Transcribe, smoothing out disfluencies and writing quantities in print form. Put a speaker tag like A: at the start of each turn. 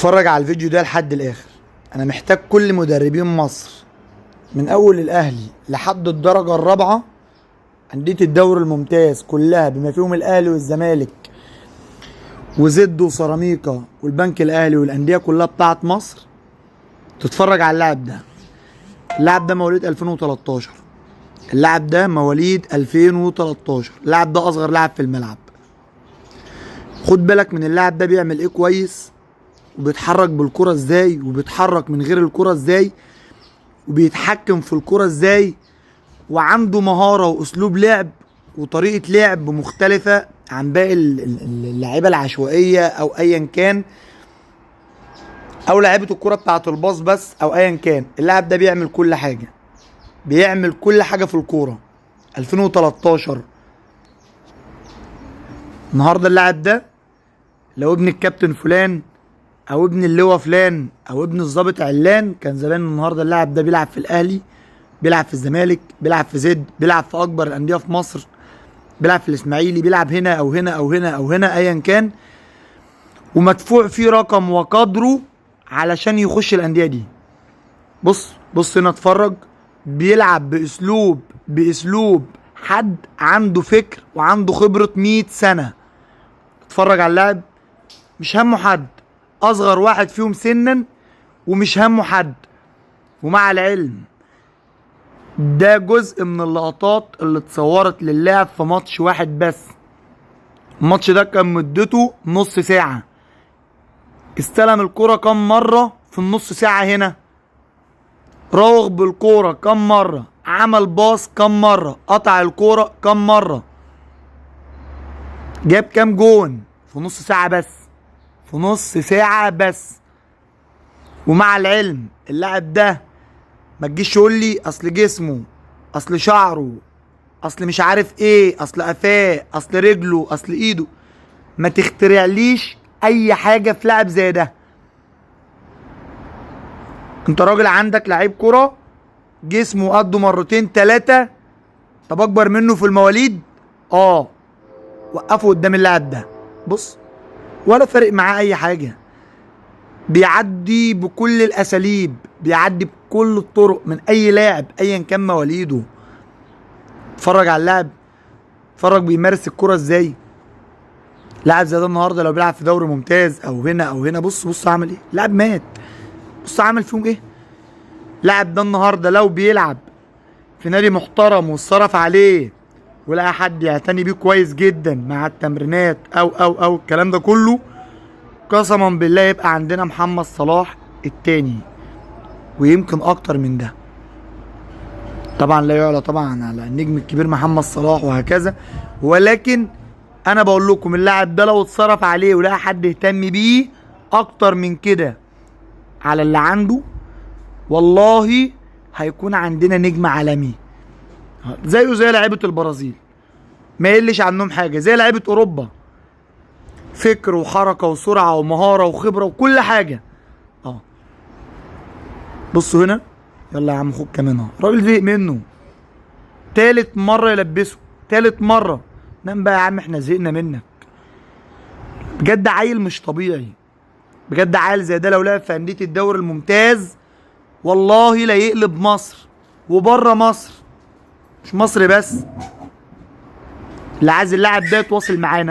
A: اتفرج على الفيديو ده لحد الاخر. انا محتاج كل مدربين مصر من اول الاهلي لحد الدرجة الرابعة، اندية الدوري الممتاز كلها بما فيهم الاهلي والزمالك وزد وسيراميكا والبنك الاهلي والاندية كلها بتاعت مصر، تتفرج على اللاعب ده. اللاعب ده مواليد 2013. اللاعب ده مواليد 2013. اللاعب ده اصغر لاعب في الملعب. خد بالك من اللاعب ده بيعمل ايه كويس، وبيتحرك بالكرة ازاي، وبيتحرك من غير الكرة ازاي، وبيتحكم في الكرة ازاي، وعنده مهارة واسلوب لعب وطريقة لعب مختلفة عن باقي اللعيبة العشوائية او ايا كان، او لعيبة الكرة بتاعت الباص بس او ايا كان. اللاعب ده بيعمل كل حاجة، بيعمل كل حاجة في الكورة. 2013 النهارده اللاعب ده لو ابن الكابتن فلان او ابن اللواء فلان او ابن الضابط علان، كان زمان النهارده اللاعب ده بيلعب في الاهلي، بيلعب في الزمالك، بيلعب في زد، بيلعب في اكبر الانديه في مصر، بيلعب في الاسماعيلي، بيلعب هنا او هنا او هنا او هنا ايا كان، ومدفوع فيه رقم وقدره علشان يخش الانديه دي. بص هنا اتفرج، بيلعب باسلوب حد عنده فكر وعنده خبرة 100 سنة. اتفرج على اللاعب، مش همه حد، اصغر واحد فيهم سنا ومش همه حد. ومع العلم ده جزء من اللقطات اللي اتصورت للاعب في ماتش واحد بس. الماتش ده كان مدته نص ساعة. استلم الكرة كم مرة في النص ساعة هنا؟ راوغ بالكورة كم مرة؟ عمل باص كم مرة؟ قطع الكورة كم مرة؟ جاب كام جون في نص ساعة بس؟ في نص ساعة بس. ومع العلم اللاعب ده ما تجيش تقول لي اصل جسمه، اصل شعره، اصل مش عارف ايه، اصل قفاه، اصل رجله، اصل ايده. ما تخترعليش اي حاجة في لاعب زي ده. انت راجل عندك لعيب كرة جسمه قده مرتين تلاتة، طب اكبر منه في المواليد، وقفه قدام اللاعب ده. بص، ولا فارق معاه اي حاجة، بيعدي بكل الاساليب، بيعدي بكل الطرق من اي لاعب ايا كان مواليده. اتفرج على اللاعب، اتفرج بيمارس الكرة ازاي. لاعب زي ده النهارده لو بيلعب في دوري ممتاز او هنا او هنا، بص عمل ايه. لاعب مات، بص عمل فيهم ايه. لاعب ده النهارده لو بيلعب في نادي محترم واتصرف عليه ولقى حد يعتني بيه كويس جدا مع التمرينات او الكلام ده كله، قسما بالله يبقى عندنا محمد صلاح التاني، ويمكن اكتر من ده. طبعا لا يعلى طبعا على النجم الكبير محمد صلاح وهكذا، ولكن انا بقول لكم اللاعب ده لو اتصرف عليه ولقى حد يهتم بيه اكتر من كده على اللي عنده، والله هيكون عندنا نجم عالمي زيه زي لعيبه البرازيل، ما يقلش عنهم حاجه، زي لعيبه اوروبا، فكر وحركه وسرعه ومهاره وخبره وكل حاجه. بصوا هنا، يلا يا عم خد كمان الراجل زهق منه. تالت مره يلبسه، تالت مره. نام بقى يا عم، احنا زهقنا منك. بجد عيل مش طبيعي، بجد عيل زي ده لو لعب في انديه الدوري الممتاز والله لا يقلب مصر وبره مصر، مش مصر بس. اللي عايز اللاعب ده يتواصل معانا.